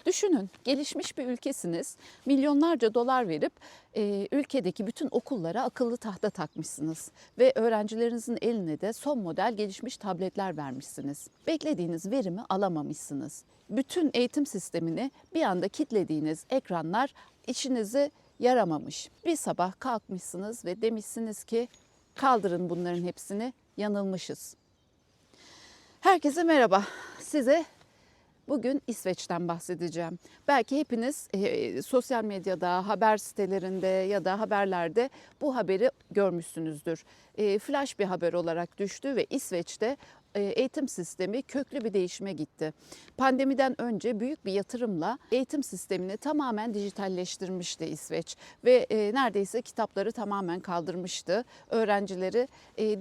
Düşünün, gelişmiş bir ülkesiniz. Milyonlarca dolar verip ülkedeki bütün okullara akıllı tahta takmışsınız ve öğrencilerinizin eline de son model gelişmiş tabletler vermişsiniz. Beklediğiniz verimi alamamışsınız. Bütün eğitim sistemini bir anda kilitlediğiniz ekranlar işinize yaramamış. Bir sabah kalkmışsınız ve demişsiniz ki kaldırın bunların hepsini, yanılmışız. Herkese merhaba. Size bugün İsveç'ten bahsedeceğim. Belki hepiniz sosyal medyada, haber sitelerinde ya da haberlerde bu haberi görmüşsünüzdür. Flash bir haber olarak düştü ve İsveç'te eğitim sistemi köklü bir değişime gitti. Pandemiden önce büyük bir yatırımla eğitim sistemini tamamen dijitalleştirmişti İsveç ve neredeyse kitapları tamamen kaldırmıştı. Öğrencileri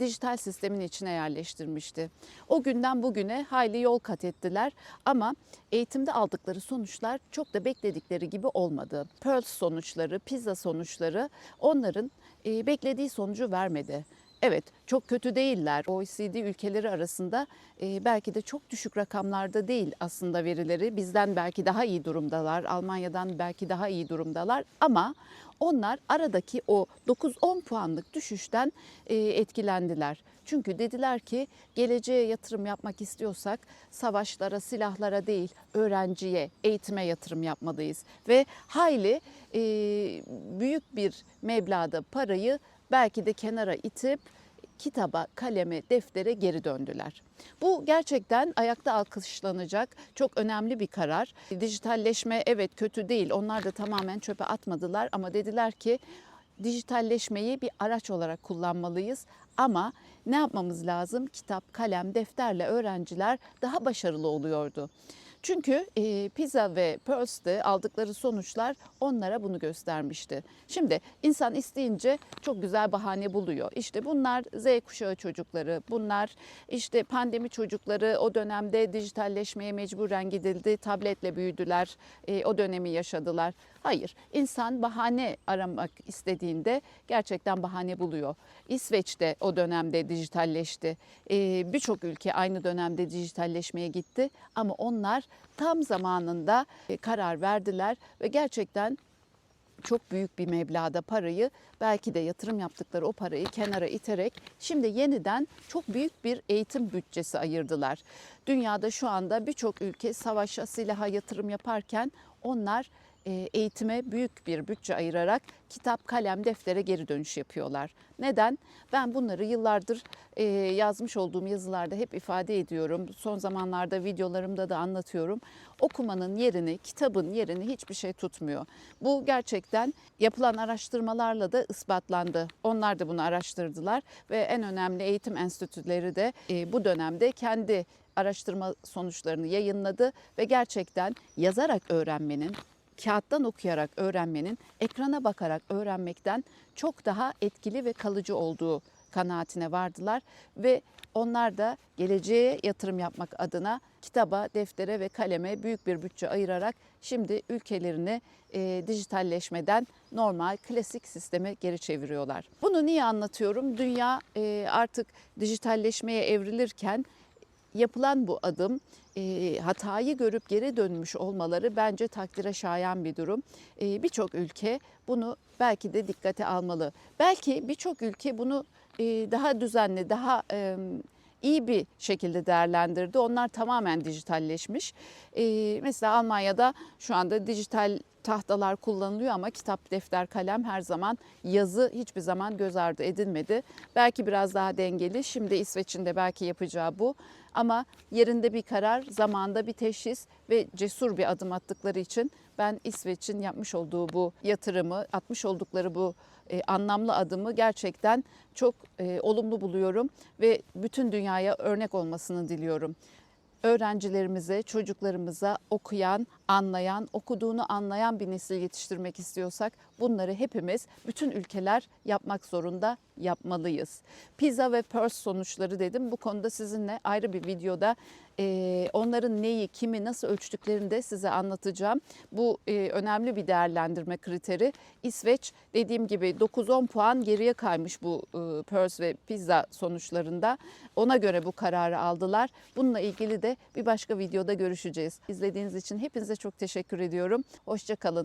dijital sistemin içine yerleştirmişti. O günden bugüne hayli yol kat ettiler ama eğitimde aldıkları sonuçlar çok da bekledikleri gibi olmadı. PIRLS sonuçları, PISA sonuçları onların beklediği sonucu vermedi. Evet, çok kötü değiller. OECD ülkeleri arasında belki de çok düşük rakamlarda değil aslında verileri. Bizden belki daha iyi durumdalar, Almanya'dan belki daha iyi durumdalar ama onlar aradaki o 9-10 puanlık düşüşten etkilendiler. Çünkü dediler ki geleceğe yatırım yapmak istiyorsak savaşlara, silahlara değil öğrenciye, eğitime yatırım yapmalıyız. Ve hayli büyük bir meblağda parayı belki de kenara itip kitaba, kaleme, deftere geri döndüler. Bu gerçekten ayakta alkışlanacak çok önemli bir karar. Dijitalleşme evet kötü değil. Onlar da tamamen çöpe atmadılar ama dediler ki dijitalleşmeyi bir araç olarak kullanmalıyız. Ama ne yapmamız lazım? Kitap, kalem, defterle öğrenciler daha başarılı oluyordu. Çünkü PISA ve PIRLS'te aldıkları sonuçlar onlara bunu göstermişti. Şimdi insan isteyince çok güzel bahane buluyor. İşte bunlar Z kuşağı çocukları, bunlar işte pandemi çocukları, o dönemde dijitalleşmeye mecburen gidildi, tabletle büyüdüler, o dönemi yaşadılar. Hayır, insan bahane aramak istediğinde gerçekten bahane buluyor. İsveç de o dönemde dijitalleşti. Birçok ülke aynı dönemde dijitalleşmeye gitti ama onlar tam zamanında karar verdiler ve gerçekten çok büyük bir meblağda parayı belki de yatırım yaptıkları o parayı kenara iterek şimdi yeniden çok büyük bir eğitim bütçesi ayırdılar. Dünyada şu anda birçok ülke savaşa, silaha yatırım yaparken onlar eğitime büyük bir bütçe ayırarak kitap, kalem, deftere geri dönüş yapıyorlar. Neden? Ben bunları yıllardır yazmış olduğum yazılarda hep ifade ediyorum. Son zamanlarda videolarımda da anlatıyorum. Okumanın yerini, kitabın yerini hiçbir şey tutmuyor. Bu gerçekten yapılan araştırmalarla da ispatlandı. Onlar da bunu araştırdılar ve en önemli eğitim enstitüleri de bu dönemde kendi araştırma sonuçlarını yayınladı ve gerçekten yazarak öğrenmenin, kağıttan okuyarak öğrenmenin, ekrana bakarak öğrenmekten çok daha etkili ve kalıcı olduğu kanaatine vardılar ve onlar da geleceğe yatırım yapmak adına kitaba, deftere ve kaleme büyük bir bütçe ayırarak şimdi ülkelerini dijitalleşmeden normal klasik sisteme geri çeviriyorlar. Bunu niye anlatıyorum? Dünya artık dijitalleşmeye evrilirken yapılan bu adım hatayı görüp geri dönmüş olmaları bence takdire şayan bir durum. Birçok ülke bunu belki de dikkate almalı. Belki birçok ülke bunu daha düzenli, daha iyi bir şekilde değerlendirdi. Onlar tamamen dijitalleşmiş. Mesela Almanya'da şu anda dijital tahtalar kullanılıyor ama kitap, defter, kalem her zaman, yazı hiçbir zaman göz ardı edilmedi. Belki biraz daha dengeli. Şimdi İsveç'in de belki yapacağı bu. Ama yerinde bir karar, zamanda bir teşhis ve cesur bir adım attıkları için ben İsveç'in yapmış olduğu bu yatırımı, atmış oldukları bu anlamlı adımı gerçekten çok olumlu buluyorum ve bütün dünyaya örnek olmasını diliyorum. Öğrencilerimize, çocuklarımıza okuyan, anlayan, okuduğunu anlayan bir nesil yetiştirmek istiyorsak bunları hepimiz, bütün ülkeler yapmak zorunda, yapmalıyız. PISA ve PIRLS sonuçları dedim. Bu konuda sizinle ayrı bir videoda Onların neyi, kimi, nasıl ölçtüklerini de size anlatacağım. Bu önemli bir değerlendirme kriteri. İsveç dediğim gibi 9-10 puan geriye kaymış bu PIRLS ve PISA sonuçlarında. Ona göre bu kararı aldılar. Bununla ilgili de bir başka videoda görüşeceğiz. İzlediğiniz için hepinize çok teşekkür ediyorum. Hoşça kalın.